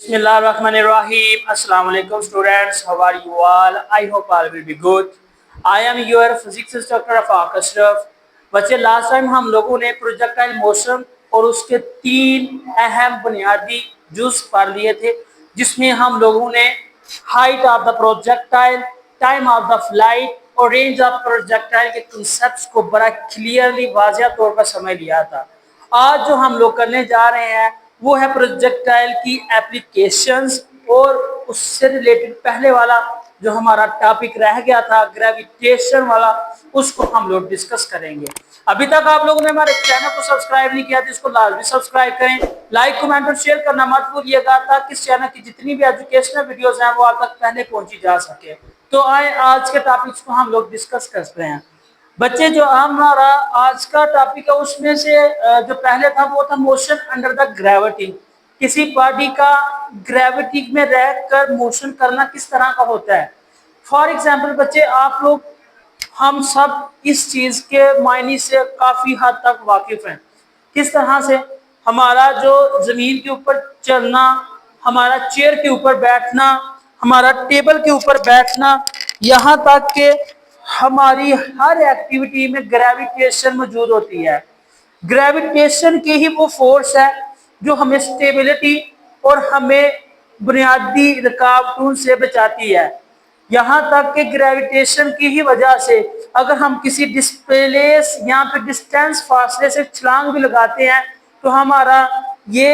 Bismillahirrahmanirrahim. Assalamu alaikum students. How are you all? I hope all will be good. I am your physics instructor Afaq Ashraf. बच्चे last time हम लोगों ने projectile motion और उसके तीन अहम बुनियादी जुज पढ़ लिए थे, जिसमें हम लोगों ने height of the projectile, time of the flight और रेंज ऑफ प्रोजेक्टाइल के कंसेप्ट्स को बड़ा क्लियरली वाज़िया तौर पर समझ लिया था। आज जो हम लोग करने जा रहे हैं वो है प्रोजेक्टाइल की एप्लीकेशंस, और उससे रिलेटेड पहले वाला जो हमारा टॉपिक रह गया था ग्रेविटेशन वाला, उसको हम लोग डिस्कस करेंगे। अभी तक आप लोगों ने हमारे चैनल को सब्सक्राइब नहीं किया तो इसको लाजमी सब्सक्राइब करें, लाइक कमेंट और शेयर करना मत भूलिएगा, ताकि इस चैनल की जितनी भी एजुकेशनल वीडियोस हैं वो आप तक पहले पहुंची जा सके। तो आए आज के टॉपिक्स को हम लोग डिस्कस करते हैं। बच्चे जो हमारा आज का टॉपिक है उसमें से जो पहले था वो था मोशन अंडर द ग्रेविटी। किसी बॉडी का ग्रेविटी में रहकर मोशन करना किस तरह का होता है। फॉर एग्जांपल बच्चे आप लोग हम सब इस चीज के मायने से काफी हद तक वाकिफ हैं। किस तरह से हमारा जो जमीन के ऊपर चलना, हमारा चेयर के ऊपर बैठना, हमारा टेबल के ऊपर बैठना, यहाँ तक कि हमारी हर एक्टिविटी में ग्रेविटेशन मौजूद होती है। ग्रेविटेशन की ही वो फोर्स है जो हमें स्टेबिलिटी और हमें बुनियादी रुकावटों से बचाती है। यहाँ तक कि ग्रेविटेशन की ही वजह से अगर हम किसी डिस्प्लेस या फिर डिस्टेंस फासले से छलांग भी लगाते हैं तो हमारा ये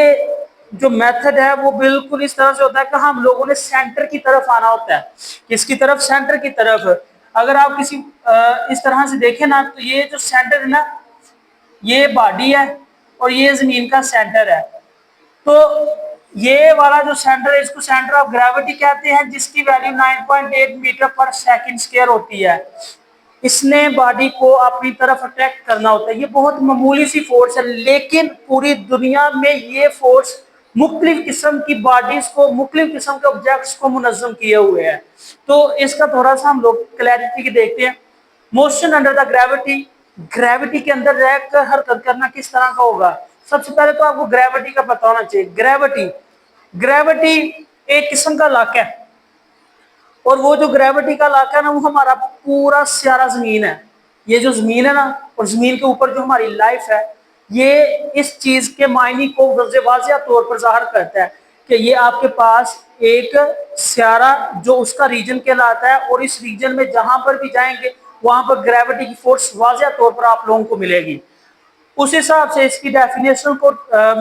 जो मेथड है वो बिल्कुल इस तरह से होता है कि हम लोगों ने सेंटर की तरफ आना होता है। किसकी तरफ? सेंटर की तरफ। अगर आप किसी इस तरह से देखें ना, तो ये जो सेंटर है ना, ये बॉडी है और ये जमीन का सेंटर है। तो ये वाला जो सेंटर है इसको सेंटर ऑफ ग्रेविटी कहते हैं, जिसकी value 9.8 metre per second square होती है। इसने बॉडी को अपनी तरफ अट्रैक्ट करना होता है। ये बहुत मामूली सी फोर्स है, लेकिन पूरी दुनिया में ये फोर्स मुख्तलिफ किस्म की बॉडीज को, मुख्तलिफ किस्म के ऑब्जेक्ट्स को मुनज़्ज़म किए हुए है। तो इसका थोड़ा सा हम लोग क्लैरिटी देखते हैं। Motion under the gravity, gravity के अंदर रहकर हरकत करना किस तरह का होगा। सबसे पहले तो आपको ग्रेविटी का पता होना चाहिए। ग्रेविटी एक किस्म का लाक है, और वो जो ग्रेविटी का इलाका है ना, वो हमारा पूरा सारा जमीन है। ये जो जमीन है ना, और जमीन के ऊपर जो हमारी लाइफ है, ये इस चीज के मायने को वाज़िया तौर पर जाहिर करता है कि ये आपके पास एक सारा जो उसका रीजन कहलाता है, और इस रीजन में जहां पर भी जाएंगे वहां पर ग्रेविटी की फोर्स वाज़िया तौर पर आप लोगों को मिलेगी। उस हिसाब से इसकी डेफिनेशन को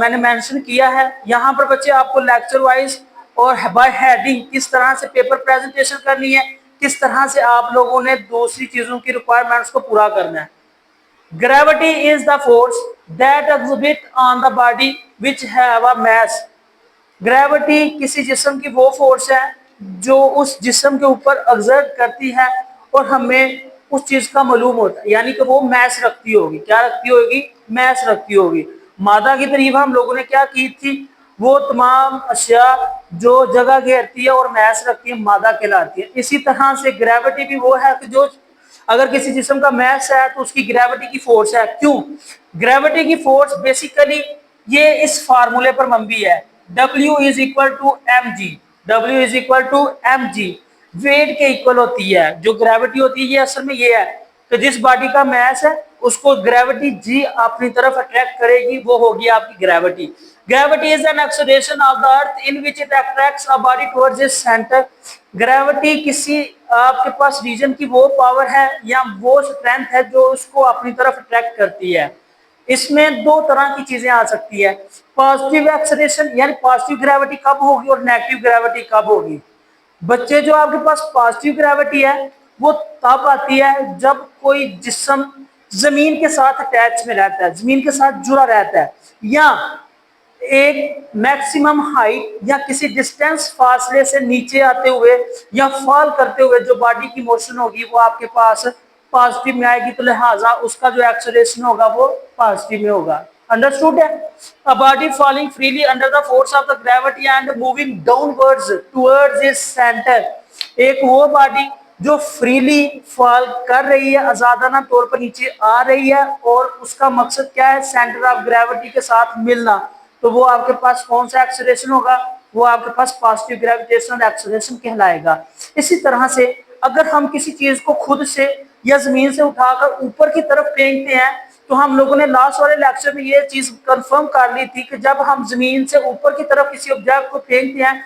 मैंने मेंशन किया है यहाँ पर। बच्चे आपको लेक्चर वाइज और बाय हेडिंग किस तरह से पेपर प्रेजेंटेशन करनी है, किस तरह से आप लोगों ने दूसरी चीजों की रिक्वायरमेंट्स को पूरा करना है। Gravity is the force that exhibit on the body which have a mass. Gravity किसी जिस्म की वो फोर्स है जो उस जिस्म के ऊपर एक्सर्ट करती है और हमें उस चीज का मालूम होता है, यानी कि वो मैस रखती होगी। क्या रखती होगी? मैस रखती होगी। मादा की तारीफ हम लोगों ने क्या की थी? वो तमाम अशिया जो जगह घेरती है और मैस रखती है मादा कहलाती है। इसी तरह से ग्रेविटी भी वो है कि जो अगर किसी जिस्म का मैस है तो उसकी ग्रेविटी की फोर्स है। क्यों? ग्रेविटी की फोर्स बेसिकली ये इस फार्मूले पर मबनी है, W is equal to m g. W is equal to m g, weight के इक्वल होती है। जो ग्रेविटी होती है ये असल में ये है कि जिस बॉडी का मैस है उसको ग्रेविटी जी अपनी तरफ अट्रैक्ट करेगी, वो होगी आपकी gravity. Gravity is an acceleration of the earth in which it attracts a body towards its centre. Gravity किसी आपके पास रीजन की वो पावर है या वो स्ट्रेंथ है जो उसको अपनी तरफ अट्रैक्ट करती है। इसमें दो तरह की चीजें आ सकती है, पॉजिटिव एक्सेलरेशन यानी पॉजिटिव ग्रेविटी कब होगी और नेगेटिव ग्रेविटी कब होगी। बच्चे जो आपके पास पॉजिटिव ग्रेविटी है वो तब आती है जब कोई जिस्म जमीन के साथ अटैच में रहता है, जमीन के साथ जुड़ा रहता है, या एक मैक्सिमम हाइट या किसी डिस्टेंस फासले से नीचे आते हुए या फॉल करते हुए जो बॉडी की मोशन होगी वो आपके पास पॉजिटिव में आएगी। तो लिहाजा उसका जो एक्सेलरेशन होगा वो पॉजिटिव में होगा। अंडरस्टूड है? A body falling freely under the force of the gravity and moving downwards towards its centre. एक वो बॉडी जो फ्रीली फॉल कर रही है, आजादाना तौर पर नीचे आ रही है, और उसका मकसद क्या है? सेंटर ऑफ ग्रेविटी के साथ मिलना। तो वो आपके पास कौन सा एक्सेलरेशन होगा? वो आपके पास पॉजिटिव ग्रेविटेशनल एक्सेलरेशन कहलाएगा। इसी तरह से अगर हम किसी चीज को खुद से या जमीन से उठाकर ऊपर की तरफ फेंकते हैं, तो हम लोगों ने लास्ट वाले लेक्चर में ये चीज कंफर्म कर ली थी कि जब हम जमीन से ऊपर की तरफ किसी ऑब्जेक्ट को फेंकते हैं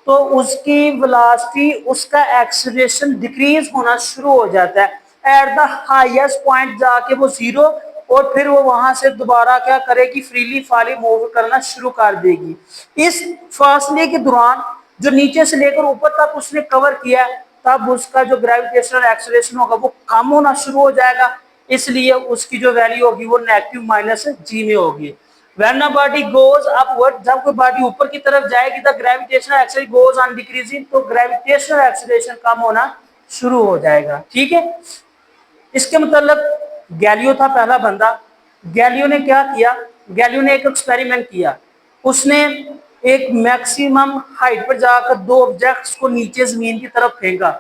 तो उसकी वेलोसिटी, उसका एक्सेलरेशन डिक्रीज होना शुरू हो जाता है। एट द हाईएस्ट पॉइंट जाके वो जीरो, और फिर वो वहां से दोबारा क्या करेगी, फ्रीली फॉली मूव करना शुरू कर देगी। इस फासले के दौरान जो नीचे से लेकर ऊपर तक उसने कवर किया, तब उसका जो ग्रेविटेशनल एक्सेलरेशन होगा वो कम होना शुरू हो जाएगा, इसलिए उसकी जो वैल्यू होगी वो नेगेटिव माइनस जी में होगी। When a body goes upward, जब कोई बॉडी ऊपर की तरफ जाएगी, the gravitational acceleration goes on decreasing, तो ग्रेविटेशनल एक्सेलरेशन कम होना शुरू हो जाएगा। ठीक है, इसके मतलब गैलियो था पहला बंदा। गैलियो ने क्या किया, गैलियो ने एक एक्सपेरिमेंट किया। उसने एक मैक्सिमम हाइट पर जाकर दो ऑब्जेक्ट्स को नीचे जमीन की तरफ फेंका,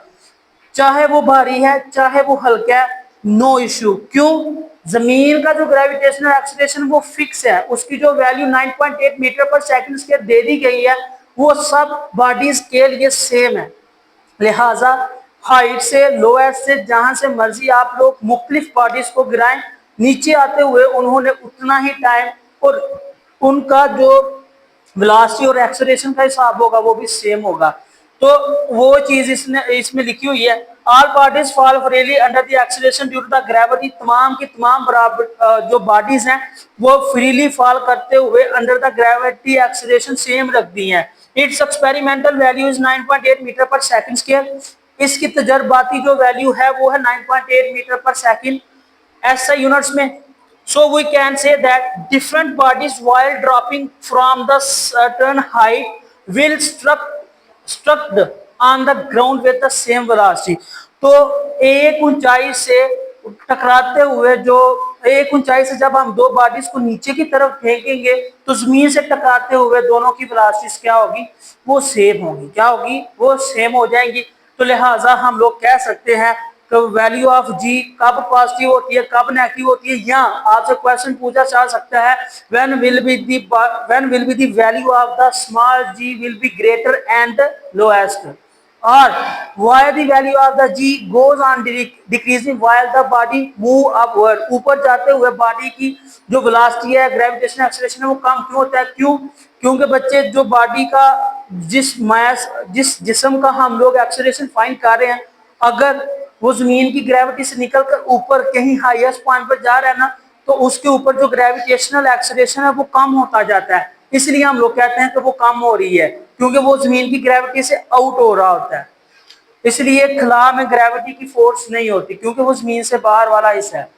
चाहे वो भारी है चाहे वो हल्का है, नो इश्यू। क्यों, जमीन का जो ग्रेविटेशनल एक्सेलरेशन वो फिक्स है, उसकी जो value 9.8 metre per second square दे दी गई है, वो सब बॉडीज के लिए सेम है। लिहाजा हाइट से, लोएस्ट से, जहां से मर्जी आप लोग मुख्तलिफ बॉडीज को गिराएं, नीचे आते हुए उन्होंने उतना ही टाइम और उनका जो वेलोसिटी और एक्सेलरेशन का हिसाब होगा वो भी सेम होगा। तो वो चीज इसमें लिखी हुई है, all bodies fall freely under the acceleration due to the gravity. तमाम की तमाम बराबर जो बॉडीज हैं वो फ्रीली फॉल करते हुए under the gravity acceleration same रखती हैं। Its experimental value is 9.8 metre per second square. इसकी तजर्बाती जो वैल्यू है वो है 9.8 मीटर पर सेकंड ऐसा यूनिट्स में। So we can say that different bodies while dropping from the certain height will struck on the ground with the same velocity। तो एक ऊंचाई से टकराते हुए, जो एक ऊंचाई से जब हम दो बॉडीज को नीचे की तरफ फेंकेंगे तो जमीन से टकराते हुए दोनों की वेलोसिटी क्या होगी, वो सेम होगी। क्या होगी, वो सेम हो जाएंगी। तो लिहाजा हम लोग कह सकते हैं तो वैल्यू ऑफ जी कब पॉजिटिव होती है कब नेगेटिव होती है। या आपसे क्वेश्चन पूछा जा सकता है, when will be the value of the small g will be greater and lowest, और why the value of the g goes on decreasing while the body move upward. ऊपर जाते हुए बॉडी की जो वेलोसिटी है, ग्रेविटेशनल एक्सेलरेशन है, वो कम क्यों होता है। क्यों, क्योंकि बच्चे जो बॉडी का जिस जिस्म का हम लोग एक्सेलरेशन फाइंड कर रहे हैं, अगर वो जमीन की ग्रेविटी से निकलकर ऊपर कहीं हाईएस्ट पॉइंट पर जा रहा है ना, तो उसके ऊपर जो ग्रेविटेशनल एक्सेलरेशन है वो कम होता जाता है। इसलिए हम लोग कहते हैं कि वो कम हो रही है, क्योंकि वो जमीन की ग्रेविटी से आउट हो रहा होता है। इसलिए खला में ग्रेविटी की फोर्स नहीं होती, क्योंकि वो जमीन से बाहर वाला हिस्सा है।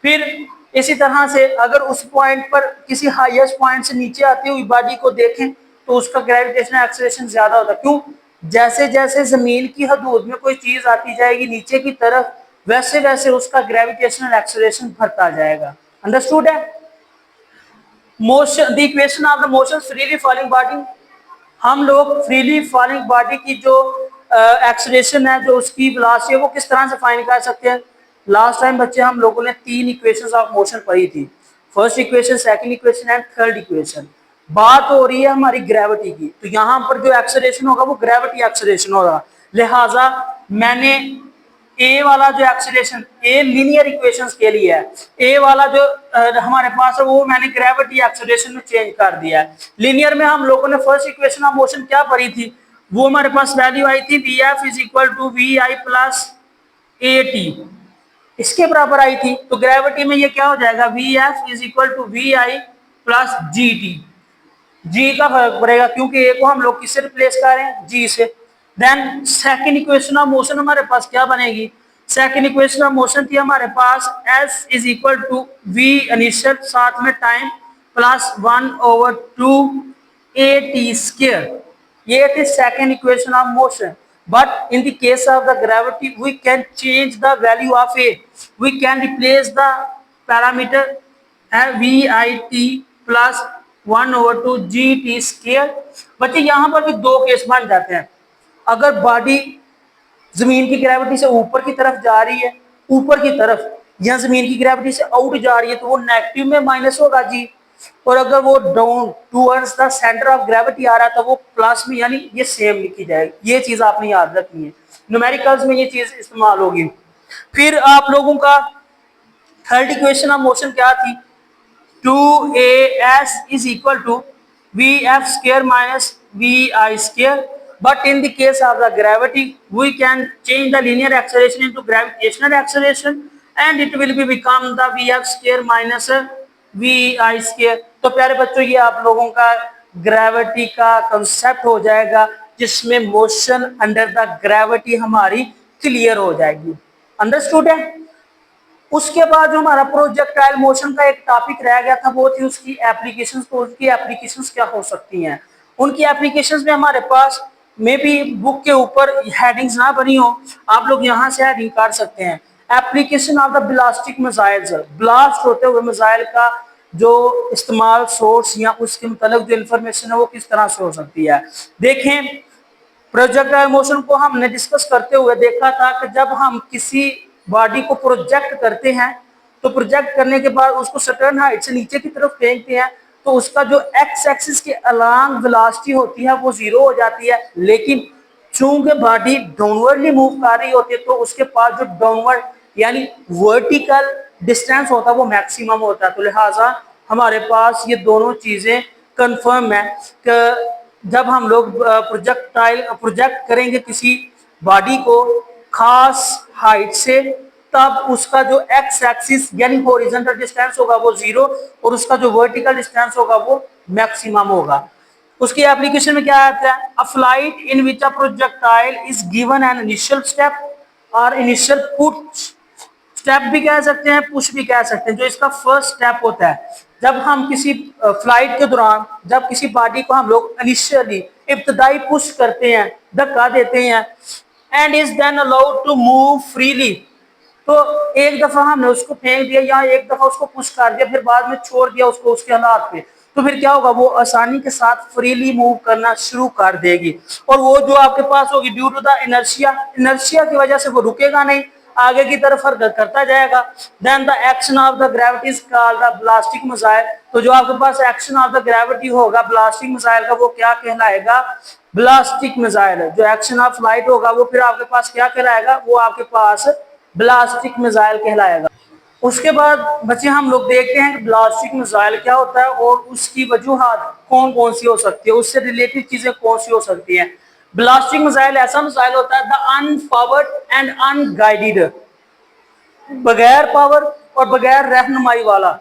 फिर इसी तरह से अगर उस पॉइंट पर किसी हाईएस्ट पॉइंट से नीचे आती हुई बॉडी को देखें तो उसका ग्रेविटेशनल एक्सेलरेशन ज्यादा होता है। क्यों, जैसे जैसे जमीन की हदूद में कोई चीज आती जाएगी नीचे की तरफ, वैसे वैसे उसका ग्रेविटेशनल एक्सेलरेशन बढ़ता जाएगा। अंडरस्टूड है। Motion, the equation of the motion freely falling body, हम लोग फ्रीली फॉलिंग बॉडी की जो एक्सेलरेशन है, जो उसकी वेलोसिटी है, वो किस तरह से फाइंड कर सकते हैं। लास्ट टाइम बच्चे हम लोगों ने तीन इक्वेशंस ऑफ मोशन पढ़ी थी, first equation, second equation and third equation. बात हो रही है हमारी ग्रेविटी की, तो यहाँ पर जो एक्सेलरेशन होगा वो ग्रेविटी एक्सेलरेशन होगा। लिहाजा मैंने ए वाला जो एक्सेलरेशन, ए लीनियर इक्वेशंस के लिए है, ए वाला जो हमारे पास है वो मैंने ग्रेविटी एक्सेलरेशन में चेंज कर दिया है। लीनियर में हम लोगों ने फर्स्ट इक्वेशन ऑफ मोशन क्या पढ़ी थी, वो हमारे पास वैल्यू आई थी v F is equal to we I plus a t, इसके बराबर आई थी। तो ग्रेविटी में ये क्या हो जाएगा, V F is equal to we I plus G T. G का फर्क पड़ेगा क्योंकि ए को हम लोग किससे रिप्लेस कर रहे हैं, जी से। Then second equation of motion हमारे पास क्या बनेगी, सेकंड इक्वेशन ऑफ मोशन थी हमारे पास s is equal to v initial साथ में time plus 1/2 a t square. ये थी second equation of motion. But in the case of the gravity, we can change the value of A. We can replace the parameter VIT plus 1/2 GT square। बच्चे यहाँ पर भी दो case बन जाते हैं। अगर बॉडी जमीन की ग्रेविटी से ऊपर की तरफ जा रही है, ऊपर की तरफ, या जमीन की ग्रेविटी से आउट जा रही है, तो वो नेगेटिव में माइनस होगा जी। और अगर वो down towards the centre of gravity आ रहा है तो वो प्लस में, यानी ये सेम लिखी जाएगी। ये चीज आपने याद रखनी है, न्यूमेरिकल्स में ये चीज इस्तेमाल होगी। फिर आप लोगों का थर्ड इक्वेशन ऑफ मोशन क्या थी, 2as is equal to vf square minus vi square, but in the case of the gravity we can change the linear acceleration into gravitational acceleration and it will be become the vf square minus vi square। तो प्यारे बच्चों ये आप लोगों का gravity का concept हो जाएगा, जिसमें मोशन अंडर द ग्रेविटी हमारी क्लियर हो जाएगी। अंडरस्टूड है। उसके बाद जो हमारा प्रोजेक्टाइल मोशन का एक टॉपिक रह गया था वो थी उसकी एप्लीकेशंस। तो उसकी एप्लीकेशंस क्या हो सकती हैं, उनकी एप्लीकेशंस में हमारे पास मे बी बुक के ऊपर हेडिंग्स ना बनी हो, आप लोग यहाँ से हेडिंग कर सकते हैं। Application of the ballistic missiles, blast होते हुए मिसाइल का जो इस्तेमाल सोर्स या उसके मतलब जो इन्फॉर्मेशन है वो किस तरह से हो सकती है। देखें, प्रोजेक्टाइल मोशन को हमने डिस्कस करते हुए देखा था कि जब हम किसी बॉडी को प्रोजेक्ट करते हैं तो प्रोजेक्ट करने के बाद उसको सर्टेन हाइट से नीचे की तरफ फेंकते हैं तो उसका जो एक्स एक्सिस के अलोंग वेलोसिटी होती है वो जीरो हो जाती है। लेकिन चूंकि बॉडी डाउनवर्डली मूव कर रही होती है तो उसके पास जो डाउनवर्ड यानी वर्टिकल डिस्टेंस होता है वो मैक्सिमम होता है। तो लिहाजा हमारे पास ये दोनों चीजें कंफर्म है कि जब हम लोग प्रोजेक्ट करेंगे किसी बॉडी को खास हाइट से, तब उसका जो एक्स एक्सिस यानी हॉरिजॉन्टल डिस्टेंस होगा वो जीरो और उसका जो वर्टिकल डिस्टेंस होगा वो मैक्सिमम होगा। उसकी एप्लीकेशन में क्या आता है, a flight in which a projectile is given an initial step और इनिशियल पुश, स्टेप भी कह सकते हैं पुश भी कह सकते हैं। जो इसका फर्स्ट स्टेप होता है, जब हम किसी फ्लाइट के दौरान जब किसी बॉडी को हम लोग इनिशियली इब्तदाई पुश करते हैं, धक्का देते हैं, and is then allowed to move freely, तो एक दफा हमने उसको फेंक दिया या एक दफा उसको पुश कर दिया फिर बाद में छोड़ दिया उसको उसके हालात पे, तो फिर क्या होगा, वो आसानी के साथ फ्रीली मूव करना शुरू कर देगी। और वो जो आपके पास होगी due to the inertia, inertia की वजह से वो रुकेगा नहीं, आगे की तरफ हरकत करता जाएगा। Then the action of the gravity is called the ballistic missile, तो जो आपके पास एक्शन ऑफ द ग्रेविटी होगा ब्लास्टिक मिसाइल का वो क्या कहलाएगा, ब्लास्टिक मिसाइल है। जो एक्शन ऑफ लाइट होगा वो फिर आपके पास क्या कहलाएगा, वो आपके पास ब्लास्टिक मिसाइल कहलाएगा। उसके बाद बच्चे हम लोग देखते हैं कि ब्लास्टिक मिसाइल क्या होता है और उसकी वजूहात कौन कौन सी हो सकती है, उससे रिलेटेड चीजें कौन सी हो सकती हैं। ब्लास्टिक मिसाइल ऐसा मिसाइल होता है द अनपावर्ड एंड अनगाइडेड, बगैर पावर और बगैर रहनुमाई वाला,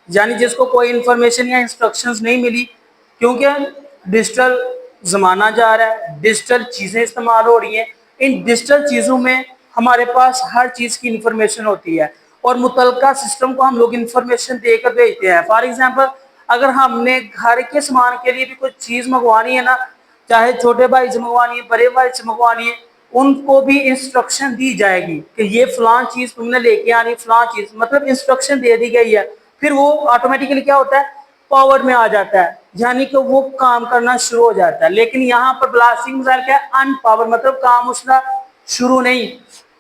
यानी जिसको कोई इंफॉर्मेशन या इंस्ट्रक्शंस नहीं मिली, क्योंकि डिजिटल जमाना जा रहा है, डिजिटल चीजें इस्तेमाल हो रही हैं। इन डिजिटल चीजों में हमारे पास हर चीज की इंफॉर्मेशन होती है और मुतलका सिस्टम को हम लोग इंफॉर्मेशन देकर भेजते हैं। फॉर एग्जांपल, अगर हमने घर के सामान के लिए भी कोई चीज मंगवानी है ना, चाहे छोटे भाई से मंगवानी है बड़े भाई से मंगवानी है, उनको भी इंस्ट्रक्शन दी जाएगी कि ये फलां चीज तुमने लेके आनी, फलां चीज मतलब इंस्ट्रक्शन दे दी गई है। फिर वो ऑटोमेटिकली क्या होता है, पावर में आ जाता है, यानी कि वो काम करना शुरू हो जाता है। लेकिन यहाँ पर ब्लास्टिंग मिसाइल क्या है, अनपावर मतलब काम उसका शुरू नहीं,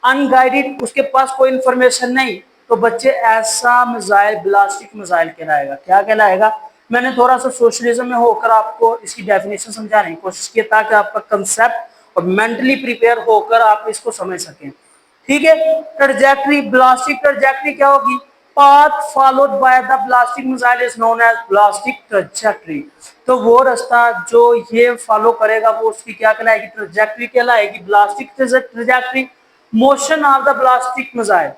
अनगाइडेड, उसके पास कोई इंफॉर्मेशन नहीं, तो बच्चे ऐसा मिसाइल ब्लास्टिक मिसाइल कहलाएगा। क्या कहलाएगा, मैंने थोड़ा सा सोशलिज्म में होकर आपको इसकी डेफिनेशन समझाने की कोशिश की ताकि आपका कंसेप्ट और मेंटली प्रिपेयर होकर आप इसको समझ सकें। ठीक है, ट्रैजेक्टरी, ब्लास्टिक ट्रैजेक्टरी क्या होगी, path followed by the ballistic missile is known as ballistic trajectory, तो वो रास्ता जो ये फॉलो करेगा वो उसकी क्या कहलाएगी, ट्रैजेक्टरी कहलाएगी, ballistic trajectory. Motion of the ballistic missile,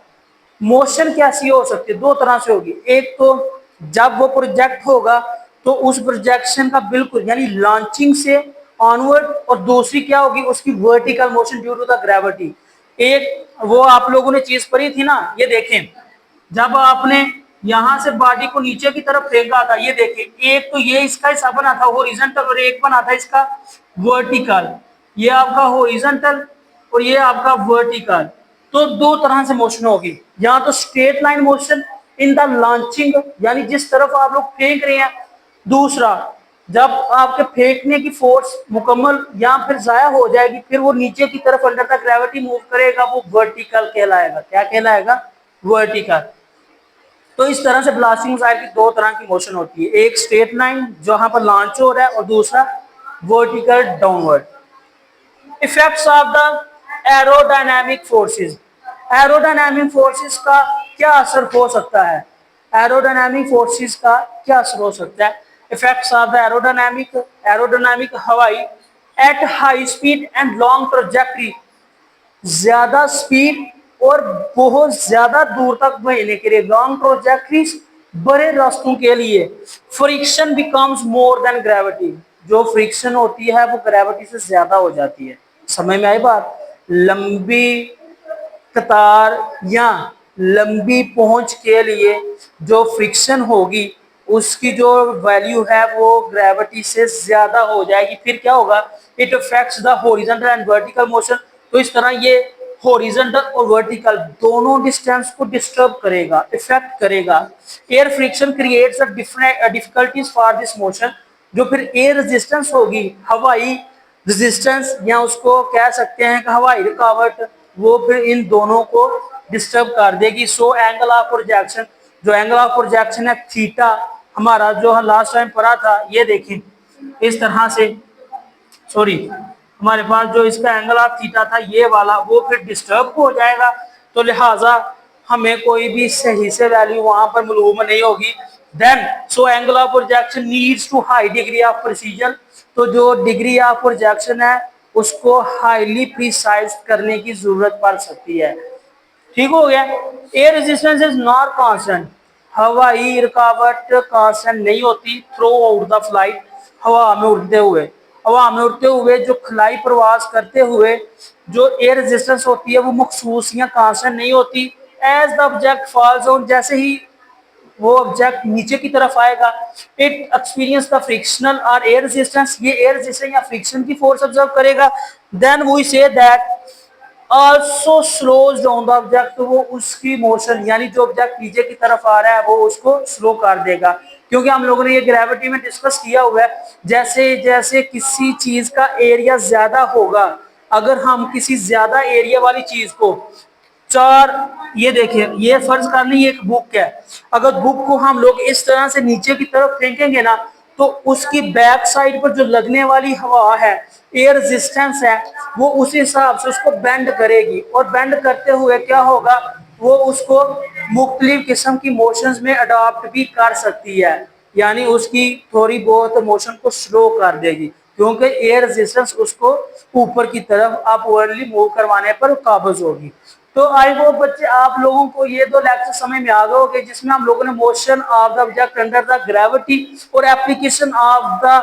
motion कैसी हो सकती है, दो तरह से होगी। एक तो जब वो प्रोजेक्ट होगा तो उस प्रोजेक्शन का बिल्कुल यानी लॉन्चिंग से ऑनवर्ड, और दूसरी क्या होगी उसकी vertical motion due to the gravity. एक वो आप लोगों ने चीज पढ़ी थी ना, ये देखें, जब आपने यहां से बॉडी को नीचे की तरफ फेंका था, ये देखें, एक तो ये इसका हिस्सा बना था हॉरिजॉन्टल और एक बना था इसका वर्टिकल, ये आपका हॉरिजॉन्टल और ये आपका वर्टिकल। तो दो तरह से मोशन होगी, या तो straight line motion in the launching यानी जिस तरफ आप लोग फेंक रहे हैं, दूसरा जब आपके फेंकने की फोर्स मुकम्मल या फिर जाया हो जाएगी फिर वो नीचे की तरफ अंडर द ग्रेविटी मूव करेगा, वो वर्टिकल कहलाएगा। क्या कहलाएगा, वर्टिकल। तो इस तरह से ब्लास्टिंग मिसाइल की दो तरह की मोशन होती है, एक स्ट्रेट लाइन जहां पर लॉन्च हो रहा है और दूसरा vertical downward. Effects of the aerodynamic forces, aerodynamic forces का क्या असर हो सकता है, एरोडायनामिक फोर्सेस का क्या असर हो सकता है। Effects of the aerodynamic, aerodynamic हवाई at high speed and long trajectory, ज्यादा स्पीड और बहुत ज्यादा दूर तक बहने के लिए, लॉन्ग ट्रैजेक्टरीज, बड़े रास्तों के लिए, friction becomes more than gravity, जो फ्रिक्शन होती है वो ग्रेविटी से ज्यादा हो जाती है। समझ में आई बात। लंबी कतार या लंबी पहुंच के लिए जो फ्रिक्शन होगी उसकी जो वैल्यू है वो ग्रेविटी से ज्यादा हो जाएगी। फिर क्या होगा, it affects the horizontal and vertical motion. तो इस तरह ये हॉरिजॉन्टल और वर्टिकल दोनों डिस्टेंस को डिस्टर्ब करेगा, इफेक्ट करेगा। Air friction creates difficulties for this motion, जो फिर एयर रेजिस्टेंस होगी, हवाई रेजिस्टेंस या उसको कह सकते हैं कि हवाई रुकावट, वो फिर इन दोनों को डिस्टर्ब कर देगी। सो एंगल ऑफ प्रोजेक्शन, जो एंगल ऑफ प्रोजेक्शन है थीटा, हमारा जो लास्ट टाइम पढ़ा था, ये देखें इस तरह से, सॉरी, हमारे पास जो इसका एंगल ऑफ थीटा था ये वाला, वो फिर डिस्टर्ब हो जाएगा। तो लिहाजा हमें कोई भी सही से वैल्यू वहां पर मालूम नहीं होगी। Then so angle of projection needs to high degree of precision, तो जो डिग्री ऑफ प्रोजेक्शन है उसको हाईली प्रिसाइज करने की जरूरत पड़ सकती है। ठीक हो गया। Air resistance is not constant, हवाई रुकावट कांस्टेंट नहीं होती थ्रू आउट द फ्लाइट, हवा में उड़ते हुए, हवा में उड़ते हुए जो खलाई प्रवास करते हुए जो एयर रेजिस्टेंस होती है वो मखसूस या कांस्टेंट नहीं होती। As the object falls on, जैसे ही वो ऑब्जेक्ट नीचे की तरफ आएगा, इट एक्सपीरियंस द फ्रिक्शनल और एयर रेजिस्टेंस, ये एयर रेजिस्टेंस या फ्रिक्शन की फोर्स ऑब्जर्व करेगा। Then we say that also slows down the object, वो उसकी मोशन यानी जो ऑब्जेक्ट नीचे की तरफ आ रहा है वो उसको स्लो कर देगा। क्योंकि हम लोगों ने ये ग्रेविटी में डिस्कस किया हुआ है, जैसे जैसे किसी चीज का एरिया ज्यादा होगा, अगर हम किसी ज्यादा एरिया वाली चीज को चार, ये देखिए ये फर्ज कर ली एक बुक है, अगर बुक को हम लोग इस तरह से नीचे की तरफ फेंकेंगे ना तो उसकी बैक साइड पर जो लगने वाली हवा है, एयर रेजिस्टेंस है, वो उस हिसाब से उसको बेंड करेगी और बेंड करते हुए क्या होगा, वो उसको मुख्तलिफ किस्म की मोशंस में अडॉप्ट भी कर सकती है, यानी उसकी थोड़ी बहुत मोशन को स्लो कर देगी क्योंकि एयर रेजिस्टेंस उसको ऊपर की तरफ अपवर्डली मूव करवाने पर काबिज होगी। तो आई होप बच्चे आप लोगों को ये दो लेक्चर समझ में आ गए होंगे जिसमें हम लोगों ने motion of the object under the gravity और application of the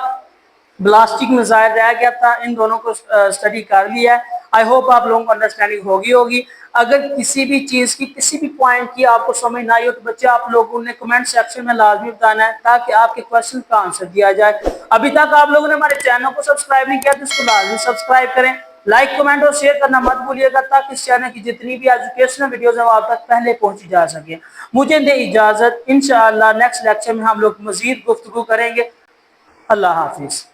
ballistic missile रह गया था, इन दोनों को स्टडी कर लिया है। आई होप आप लोगों को अंडरस्टैंडिंग होगी। अगर किसी भी चीज की किसी भी पॉइंट की आपको समझ ना आई हो तो बच्चे आप लोगों ने कमेंट सेक्शन में लाजमी बताना है ताकि आपके क्वेश्चन का आंसर दिया जाए। अभी तक आप लोगों ने हमारे चैनल को सब्सक्राइब नहीं किया तो इसको लाजमी सब्सक्राइब करें, लाइक कमेंट और शेयर करना मत भूलिएगा ताकि इस चैनल की जितनी भी एजुकेशनल वीडियोस हैं आप तक पहले पहुंची जा सके। मुझे दे इजाजत, इंशाअल्लाह नेक्स्ट लेक्चर में हम लोग मजीद गुफ्तगू करेंगे। अल्लाह हाफिज।